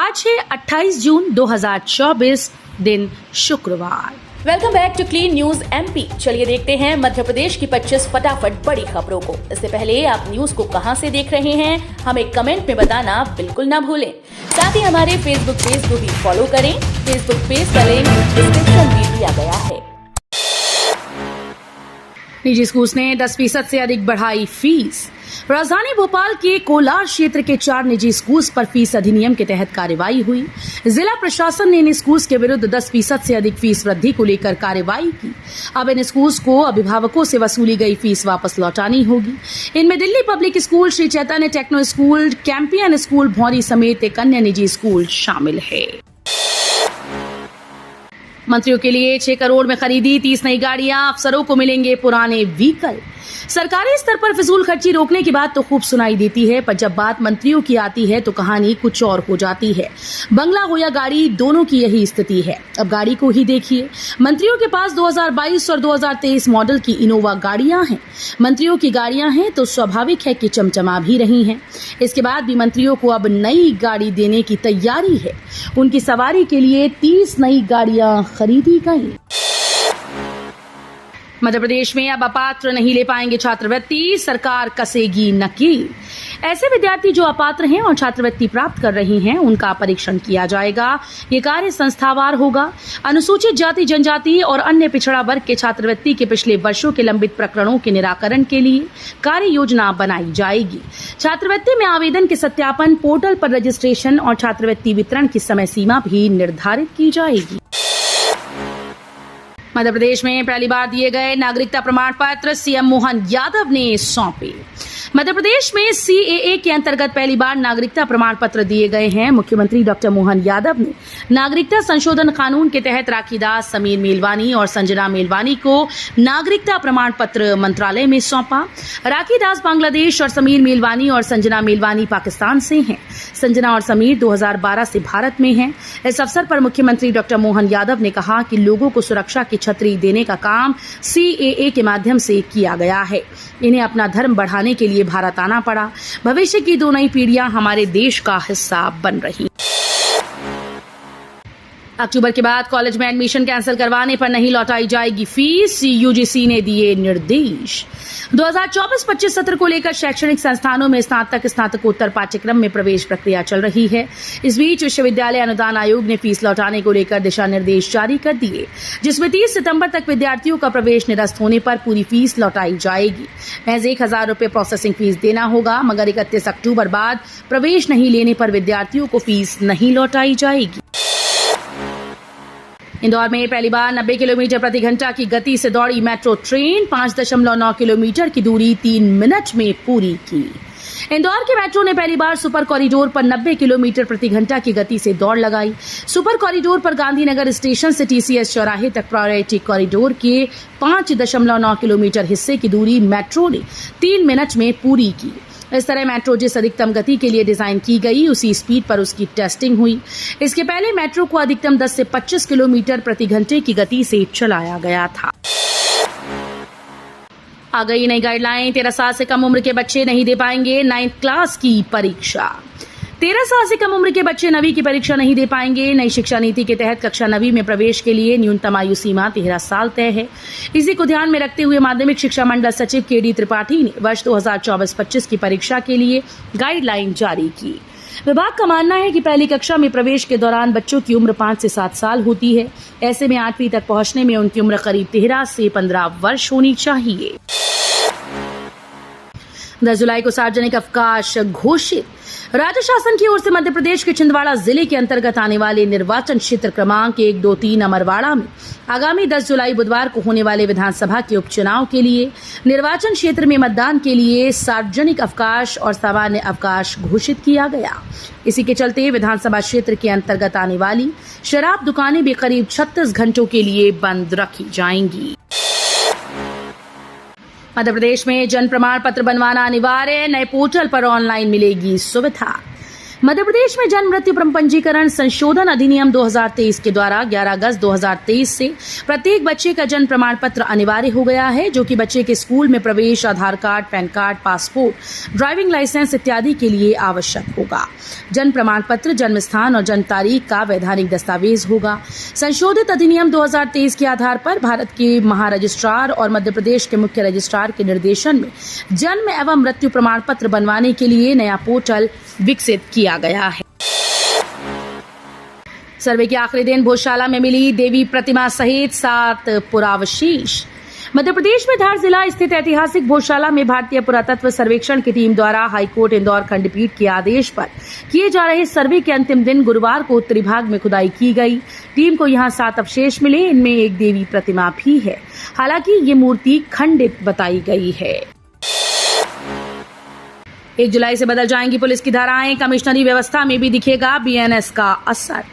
आज है 28 जून 2024, दिन शुक्रवार। Welcome back to clean news MP. चलिए देखते हैं मध्य प्रदेश की 25 फटाफट बड़ी खबरों को। इससे पहले आप न्यूज को कहां से देख रहे हैं, हमें कमेंट में बताना बिल्कुल ना भूलें। साथ ही हमारे फेसबुक पेज को भी फॉलो करें। फेसबुक पेज का लिंक डिस्क्रिप्शन में दिया गया है। निजी स्कूल ने 10% से अधिक बढ़ाई फीस। राजधानी भोपाल के कोलार क्षेत्र के 4 निजी स्कूल्स पर फीस अधिनियम के तहत कार्रवाई हुई। जिला प्रशासन ने इन स्कूल्स के विरुद्ध 10% से अधिक फीस वृद्धि को लेकर कार्रवाई की। अब इन स्कूल्स को अभिभावकों से वसूली गई फीस वापस लौटानी होगी। इनमें Delhi public school, Shri Chaitanya techno school, Campion school भौरी समेत एक अन्य निजी स्कूल शामिल है। मंत्रियों के लिए 6 करोड़ में खरीदी 30 नई गाड़ियां, अफसरों को मिलेंगे पुराने व्हीकल। सरकारी स्तर पर फिजूल खर्ची रोकने की बात तो खूब सुनाई देती है, पर जब बात मंत्रियों की आती है तो कहानी कुछ और हो जाती है। बंगला हो या गाड़ी, दोनों की यही स्थिति है। अब गाड़ी को ही देखिए। मंत्रियों के पास 2022 और 2023 मॉडल की इनोवा गाड़ियां हैं। मंत्रियों की गाड़ियां हैं तो स्वाभाविक है कि चमचमा भी रही हैं। इसके बाद भी मंत्रियों को अब नई गाड़ी देने की तैयारी है। उनकी सवारी के लिए 30 नई गाड़ियां खरीदी गई। मध्य प्रदेश में अब अपात्र नहीं ले पाएंगे छात्रवृत्ति, सरकार कसेगी नकेल। ऐसे विद्यार्थी जो अपात्र हैं और छात्रवृत्ति प्राप्त कर रहे हैं, उनका परीक्षण किया जाएगा। ये कार्य संस्थावार होगा। अनुसूचित जाति, जनजाति और अन्य पिछड़ा वर्ग के छात्रवृत्ति के पिछले वर्षों के लंबित प्रकरणों के निराकरण के लिए कार्य योजना बनाई जाएगी। छात्रवृत्ति में आवेदन के सत्यापन, पोर्टल पर रजिस्ट्रेशन और छात्रवृत्ति वितरण की समय सीमा भी निर्धारित की जाएगी। मध्य प्रदेश में पहली बार दिए गए नागरिकता प्रमाण पत्र सीएम मोहन यादव ने सौंपे। मध्य प्रदेश में सीएए के अंतर्गत पहली बार नागरिकता प्रमाण पत्र दिए गए हैं। मुख्यमंत्री डॉक्टर मोहन यादव ने नागरिकता संशोधन कानून के तहत राखी दास, समीर मेलवानी और संजना मेलवानी को नागरिकता प्रमाण पत्र मंत्रालय में सौंपा। राखी दास बांग्लादेश और समीर मेलवानी और संजना मेलवानी पाकिस्तान से हैं। संजना और समीर 2012 से भारत में हैं। इस अवसर पर मुख्यमंत्री डॉक्टर मोहन यादव ने कहा कि लोगों को सुरक्षा की छतरी देने का काम सीएए के माध्यम से किया गया है। इन्हें अपना धर्म बढ़ाने के लिए भारत आना पड़ा। भविष्य की 2 नई पीढ़ियां हमारे देश का हिस्सा बन रही। अक्टूबर के बाद कॉलेज में एडमिशन कैंसिल करवाने पर नहीं लौटाई जाएगी फीस, यूजीसी ने दिए निर्देश। 2024-25 सत्र को लेकर शैक्षणिक संस्थानों में स्नातक, स्नातकोत्तर पाठ्यक्रम में प्रवेश प्रक्रिया चल रही है। इस बीच विश्वविद्यालय अनुदान आयोग ने फीस लौटाने को लेकर दिशा निर्देश जारी कर दिए, जिसमें 30 सितंबर तक विद्यार्थियों का प्रवेश निरस्त होने पर पूरी फीस लौटाई जाएगी। महज 1000 रुपये प्रोसेसिंग फीस देना होगा, मगर 31 अक्टूबर बाद प्रवेश नहीं लेने पर विद्यार्थियों को फीस नहीं लौटाई जाएगी। इंदौर में पहली बार 90 किलोमीटर प्रति घंटा की गति से दौड़ी मेट्रो ट्रेन, 5.9 किलोमीटर की दूरी 3 मिनट में पूरी की। इंदौर के मेट्रो ने पहली बार सुपर कॉरिडोर पर 90 किलोमीटर प्रति घंटा की गति से दौड़ लगाई। सुपर कॉरिडोर पर गांधीनगर स्टेशन से टीसीएस चौराहे तक प्रायोरिटी कॉरिडोर के 5.9 किलोमीटर हिस्से की दूरी मेट्रो ने 3 मिनट में पूरी की। इस तरह मेट्रो जिस अधिकतम गति के लिए डिजाइन की गई, उसी स्पीड पर उसकी टेस्टिंग हुई। इसके पहले मेट्रो को अधिकतम 10 से 25 किलोमीटर प्रति घंटे की गति से चलाया गया था। आ गई नई गाइडलाइन, 13 साल से कम उम्र के बच्चे नहीं दे पाएंगे 9th क्लास की परीक्षा। 13 साल से कम उम्र के बच्चे 9वीं की परीक्षा नहीं दे पाएंगे। नई शिक्षा नीति के तहत कक्षा 9वीं में प्रवेश के लिए न्यूनतम आयु सीमा 13 साल तय है। इसी को ध्यान में रखते हुए माध्यमिक शिक्षा मंडल सचिव केडी त्रिपाठी ने वर्ष 2024-25 की परीक्षा के लिए गाइडलाइन जारी की। विभाग का मानना है कि पहली कक्षा में प्रवेश के दौरान बच्चों की उम्र 5 से 7 साल होती है। ऐसे में 8वीं तक पहुंचने में उनकी उम्र करीब 13 से 15 वर्ष होनी चाहिए। 10 जुलाई को सार्वजनिक अवकाश घोषित। राज्य शासन की ओर से मध्य प्रदेश के छिंदवाड़ा जिले के अंतर्गत आने वाले निर्वाचन क्षेत्र क्रमांक 1, 2, 3 अमरवाड़ा में आगामी 10 जुलाई बुधवार को होने वाले विधानसभा के उपचुनाव के लिए निर्वाचन क्षेत्र में मतदान के लिए सार्वजनिक अवकाश और सामान्य अवकाश घोषित किया गया। इसी के चलते विधानसभा क्षेत्र के अंतर्गत आने वाली शराब दुकानें भी करीब 36 घंटों के लिए बंद रखी जाएंगी। मध्य प्रदेश में जन्म प्रमाण पत्र बनवाना अनिवार्य, नए पोर्टल पर ऑनलाइन मिलेगी सुविधा। मध्य प्रदेश में जन्म मृत्यु पंजीकरण संशोधन अधिनियम 2023 के द्वारा 11 अगस्त 2023 से प्रत्येक बच्चे का जन्म प्रमाण पत्र अनिवार्य हो गया है, जो कि बच्चे के स्कूल में प्रवेश, Aadhaar card, PAN card, passport, driving licence इत्यादि के लिए आवश्यक होगा। जन्म प्रमाण पत्र जन्म स्थान और जन्म तारीख का वैधानिक दस्तावेज होगा। संशोधित अधिनियम 2023 के आधार पर भारत के महारजिस्ट्रार और मध्य प्रदेश के मुख्य रजिस्ट्रार के निर्देशन में जन्म एवं मृत्यु प्रमाण पत्र बनवाने के लिए नया पोर्टल विकसित किया गया है। सर्वे के आखिरी दिन भोजशाला में मिली देवी प्रतिमा सहित 7 पुरावशेष। मध्य प्रदेश में धार जिला स्थित ऐतिहासिक भोजशाला में भारतीय पुरातत्व सर्वेक्षण की टीम द्वारा हाईकोर्ट इंदौर खंडपीठ के आदेश पर किए जा रहे सर्वे के अंतिम दिन गुरुवार को उत्तरी भाग में खुदाई की गई। टीम को यहां 7 अवशेष मिले, इनमें एक देवी प्रतिमा भी है। हालांकि ये मूर्ति खंडित बताई गई है। 1 जुलाई से बदल जाएंगी पुलिस की धाराएं, कमिश्नरी व्यवस्था में भी दिखेगा बीएनएस का असर।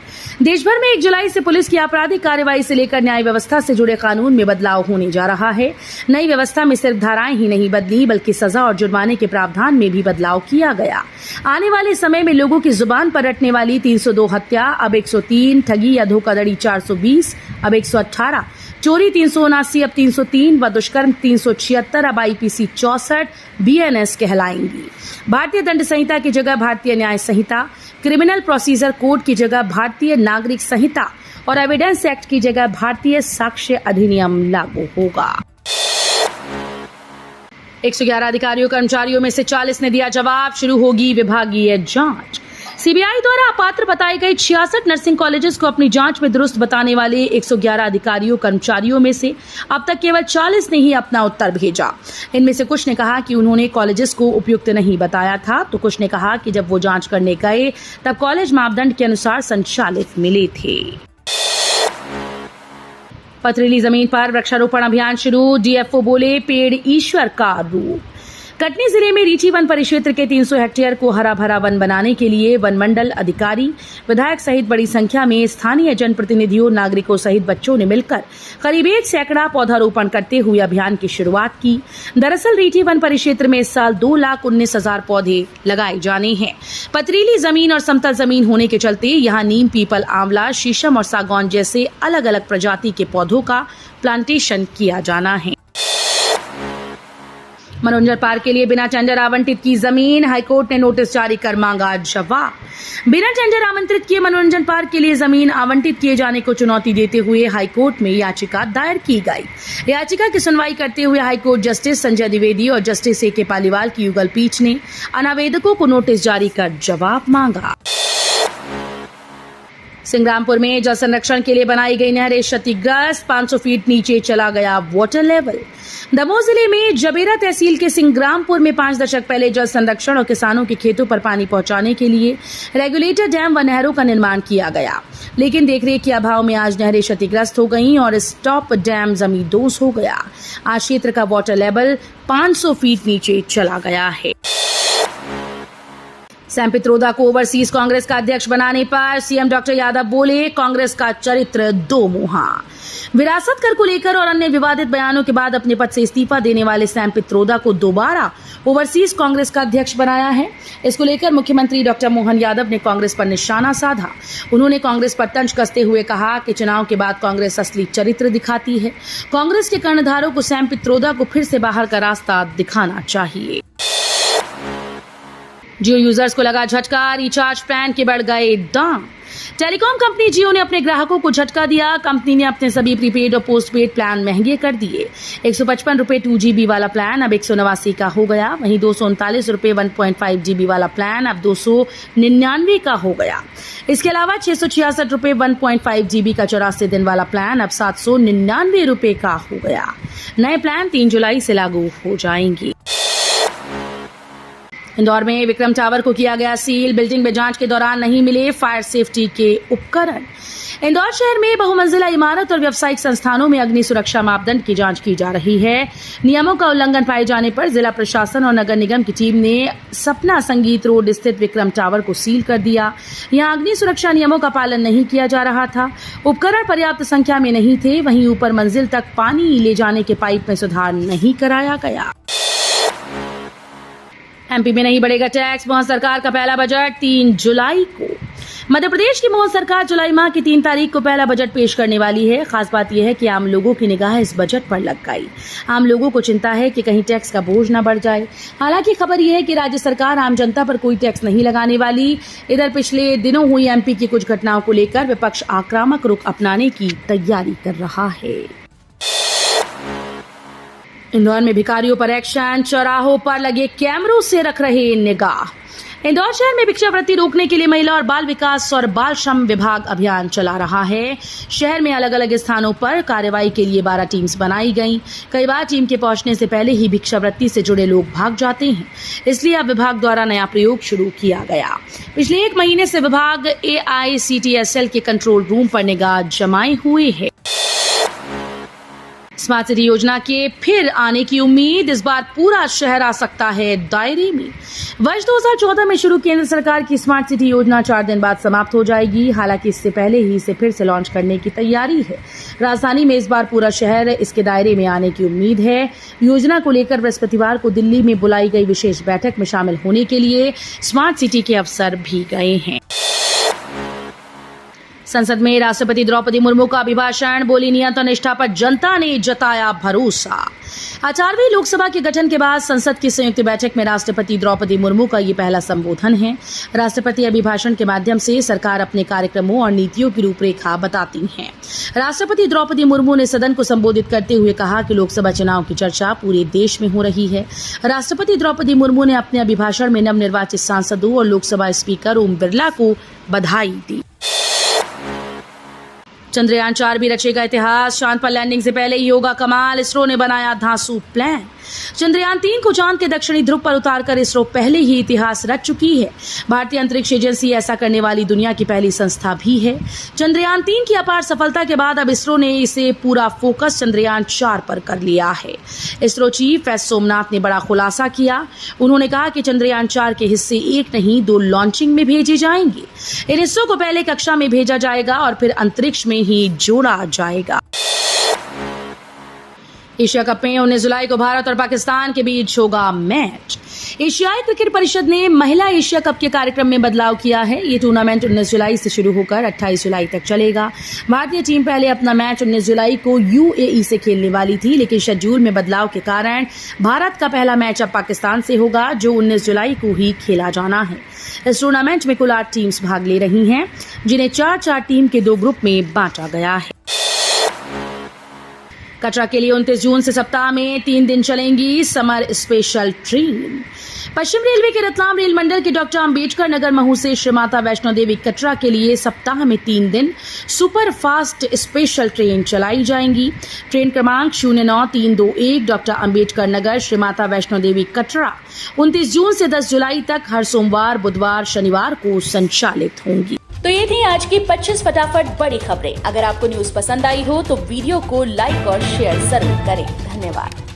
देश भर में 1 जुलाई से पुलिस की आपराधिक कार्रवाई से लेकर न्याय व्यवस्था से जुड़े कानून में बदलाव होने जा रहा है। नई व्यवस्था में सिर्फ धाराएं ही नहीं बदली, बल्कि सजा और जुर्माने के प्रावधान में भी बदलाव किया गया। आने वाले समय में लोगों की जुबान पर रटने वाली 302 हत्या अब 103, ठगी या धोखाधड़ी 420 अब 118, चोरी 379 अब 303 व दुष्कर्म 376 अब आईपीसी 64 बीएनएस कहलाएंगी। भारतीय दंड संहिता की जगह भारतीय न्याय संहिता, क्रिमिनल प्रोसीजर कोड की जगह भारतीय नागरिक संहिता और एविडेंस एक्ट की जगह भारतीय साक्ष्य अधिनियम लागू होगा। 111 अधिकारियों कर्मचारियों में से 40 ने दिया जवाब, शुरू होगी विभागीय जांच। सीबीआई द्वारा अपात्र बताए गए 66 नर्सिंग कॉलेजेस को अपनी जांच में दुरुस्त बताने वाले 111 अधिकारियों कर्मचारियों में से अब तक केवल 40 ने ही अपना उत्तर भेजा। इनमें से कुछ ने कहा कि उन्होंने कॉलेजेस को उपयुक्त नहीं बताया था, तो कुछ ने कहा कि जब वो जांच करने गए तब कॉलेज मापदंड के अनुसार संचालित मिले थे। पथरीली जमीन पर वृक्षारोपण अभियान शुरू, डीएफओ बोले पेड़ ईश्वर का रूप। कटनी जिले में रीठी वन परिक्षेत्र के 300 हेक्टेयर को हरा भरा वन बनाने के लिए वन मंडल अधिकारी, विधायक सहित बड़ी संख्या में स्थानीय जनप्रतिनिधियों, नागरिकों सहित बच्चों ने मिलकर करीब 1 सैकड़ा पौधारोपण करते हुए अभियान की शुरुआत की। दरअसल रीठी वन परिक्षेत्र में इस साल 2,19,000 पौधे लगाए जाने हैं। पथरीली जमीन और समतल जमीन होने के चलते यहाँ नीम, पीपल, आंवला, शीशम और सागौन जैसे अलग अलग प्रजाति के पौधों का प्लांटेशन किया जाना है। मनोरंजन पार्क के लिए बिना टेंडर आवंटित की जमीन, हाईकोर्ट ने नोटिस जारी कर मांगा जवाब। बिना टेंडर आमंत्रित किए मनोरंजन पार्क के लिए जमीन आवंटित किए जाने को चुनौती देते हुए हाईकोर्ट में याचिका दायर की गई। याचिका की सुनवाई करते हुए हाईकोर्ट जस्टिस संजय द्विवेदी और जस्टिस ए के पालीवाल की युगल पीठ ने अनावेदकों को नोटिस जारी कर जवाब मांगा। सिंग्रामपुर में जल संरक्षण के लिए बनाई गई नहरें क्षतिग्रस्त, 500 फीट नीचे चला गया वाटर लेवल। दमोह जिले में जबेरा तहसील के सिंग्रामपुर में 5 दशक पहले जल संरक्षण और किसानों के खेतों पर पानी पहुंचाने के लिए रेगुलेटर डैम व नहरों का निर्माण किया गया, लेकिन देखरेख के अभाव में आज नहरें क्षतिग्रस्त हो गईं और स्टॉप डैम जमींदोज हो गया। आज क्षेत्र का वाटर लेवल 500 फीट नीचे चला गया है। सैम पित्रोदा को ओवरसीज कांग्रेस का अध्यक्ष बनाने पर सीएम डॉक्टर यादव बोले, कांग्रेस का चरित्र दो मुहा। विरासत कर को लेकर और अन्य विवादित बयानों के बाद अपने पद से इस्तीफा देने वाले सैम पित्रोदा को दोबारा ओवरसीज कांग्रेस का अध्यक्ष बनाया है। इसको लेकर मुख्यमंत्री डॉक्टर मोहन यादव ने कांग्रेस पर निशाना साधा। उन्होंने कांग्रेस पर तंज कसते हुए कहा कि चुनाव के बाद कांग्रेस असली चरित्र दिखाती है। कांग्रेस के कर्णधारों को सैम पित्रोदा को फिर से बाहर का रास्ता दिखाना चाहिए। जियो यूजर्स को लगा झटका, रिचार्ज प्लान के बढ़ गए दाम। टेलीकॉम कंपनी जियो ने अपने ग्राहकों को झटका दिया। कंपनी ने अपने सभी प्रीपेड और पोस्टपेड प्लान महंगे कर दिए। 155 रुपए 2GB वाला प्लान अब 189 का हो गया। वहीं 239 रुपए 1.5GB वाला प्लान अब 299 का हो गया। इसके अलावा 666 रुपए 1.5GB का 84 दिन वाला प्लान अब 799 रुपए का हो गया। नए प्लान 3 जुलाई से लागू हो जाएंगे। इंदौर में विक्रम टावर को किया गया सील। बिल्डिंग में जांच के दौरान नहीं मिले फायर सेफ्टी के उपकरण। इंदौर शहर में बहुमंजिला इमारत और व्यावसायिक संस्थानों में अग्नि सुरक्षा मापदंड की जांच की जा रही है। नियमों का उल्लंघन पाए जाने पर जिला प्रशासन और नगर निगम की टीम ने सपना संगीत रोड स्थित विक्रम टावर को सील कर दिया। यहां अग्नि सुरक्षा नियमों का पालन नहीं किया जा रहा था। उपकरण पर्याप्त संख्या में नहीं थे। वहीं ऊपर मंजिल तक पानी ले जाने के पाइप में सुधार नहीं कराया गया। एमपी में नहीं बढ़ेगा टैक्स, मोहन सरकार का पहला बजट 3 जुलाई को। मध्य प्रदेश की मोहन सरकार जुलाई माह की 3 तारीख को पहला बजट पेश करने वाली है। खास बात यह है कि आम लोगों की निगाह इस बजट पर लग गई। आम लोगों को चिंता है कि कहीं टैक्स का बोझ न बढ़ जाए। हालांकि खबर यह है कि राज्य सरकार आम जनता पर कोई टैक्स नहीं लगाने वाली। इधर पिछले दिनों हुई एमपी की कुछ घटनाओं को लेकर विपक्ष आक्रामक रुख अपनाने की तैयारी कर रहा है। इंदौर में भिखारियों पर एक्शन, चौराहों पर लगे कैमरों से रख रहे निगाह। इंदौर शहर में भिक्षावृत्ति रोकने के लिए महिला और बाल विकास और बाल श्रम विभाग अभियान चला रहा है। शहर में अलग अलग स्थानों पर कार्रवाई के लिए 12 टीम्स बनाई गईं। कई बार टीम के पहुंचने से पहले ही भिक्षावृत्ति से जुड़े लोग भाग जाते हैं, इसलिए अब विभाग द्वारा नया प्रयोग शुरू किया गया। पिछले 1 महीने से विभाग AICTSL के कंट्रोल रूम पर निगाह जमाए हुए है। स्मार्ट सिटी योजना के फिर आने की उम्मीद, इस बार पूरा शहर आ सकता है दायरे में। वर्ष 2014 में शुरू केंद्र सरकार की स्मार्ट सिटी योजना 4 दिन बाद समाप्त हो जाएगी। हालांकि इससे पहले ही इसे फिर से लॉन्च करने की तैयारी है। राजधानी में इस बार पूरा शहर इसके दायरे में आने की उम्मीद है। योजना को लेकर बृहस्पतिवार को दिल्ली में बुलाई गई विशेष बैठक में शामिल होने के लिए स्मार्ट सिटी के अफसर भी गए हैं। संसद में राष्ट्रपति द्रौपदी मुर्मू का अभिभाषण, बोली नियत और निष्ठा पर जनता ने जताया भरोसा। 18वीं लोकसभा के गठन के बाद संसद की संयुक्त बैठक में राष्ट्रपति द्रौपदी मुर्मू का ये पहला संबोधन है। राष्ट्रपति अभिभाषण के माध्यम से सरकार अपने कार्यक्रमों और नीतियों की रूपरेखा बताती हैं। राष्ट्रपति द्रौपदी मुर्मू ने सदन को संबोधित करते हुए कहा कि लोकसभा चुनाव की चर्चा पूरे देश में हो रही है। राष्ट्रपति द्रौपदी मुर्मू ने अपने अभिभाषण में नवनिर्वाचित सांसदों और लोकसभा स्पीकर ओम बिरला को बधाई दी। चंद्रयान 4 भी रचेगा इतिहास, चांद पर लैंडिंग से पहले ही होगा कमाल, इसरो ने बनाया धांसू प्लान। चंद्रयान 3 को चांद के दक्षिणी ध्रुव पर उतारकर इसरो पहले ही इतिहास रच चुकी है। भारतीय अंतरिक्ष एजेंसी ऐसा करने वाली दुनिया की पहली संस्था भी है। चंद्रयान 3 की अपार सफलता के बाद अब इसरो ने इसे पूरा फोकस चंद्रयान 4 पर कर लिया है। इसरो चीफ एस सोमनाथ ने बड़ा खुलासा किया। उन्होंने कहा कि चंद्रयान 4 के हिस्से 1 नहीं 2 लॉन्चिंग में भेजे जाएंगे। इन हिस्सों को पहले कक्षा में भेजा जाएगा और फिर अंतरिक्ष में ही जोड़ा जाएगा। एशिया कप में 19 जुलाई को भारत और पाकिस्तान के बीच होगा मैच। एशियाई क्रिकेट परिषद ने महिला एशिया कप के कार्यक्रम में बदलाव किया है। ये टूर्नामेंट 19 जुलाई से शुरू होकर 28 जुलाई तक चलेगा। भारतीय टीम पहले अपना मैच 19 जुलाई को UAE से खेलने वाली थी, लेकिन शेड्यूल में बदलाव के कारण भारत का पहला मैच अब पाकिस्तान से होगा, जो 19 जुलाई को ही खेला जाना है। इस टूर्नामेंट में कुल 8 टीम्स भाग ले रही हैं, जिन्हें 4-4 टीम के 2 ग्रुप में बांटा गया है। कटरा के लिए 29 जून से सप्ताह में 3 दिन चलेंगी समर स्पेशल ट्रेन। पश्चिम रेलवे के रतलाम रेल मंडल के डॉक्टर अंबेडकर नगर महू से श्री माता वैष्णो देवी कटरा के लिए सप्ताह में 3 दिन सुपर फास्ट स्पेशल ट्रेन चलाई जाएंगी। ट्रेन क्रमांक 09321 डॉक्टर अंबेडकर नगर श्री माता वैष्णो देवी कटरा 29 जून से 10 जुलाई तक हर सोमवार, बुधवार, शनिवार को संचालित होंगी। तो ये थी आज की 25 फटाफट बड़ी खबरें। अगर आपको न्यूज पसंद आई हो तो वीडियो को लाइक और शेयर जरूर करें। धन्यवाद।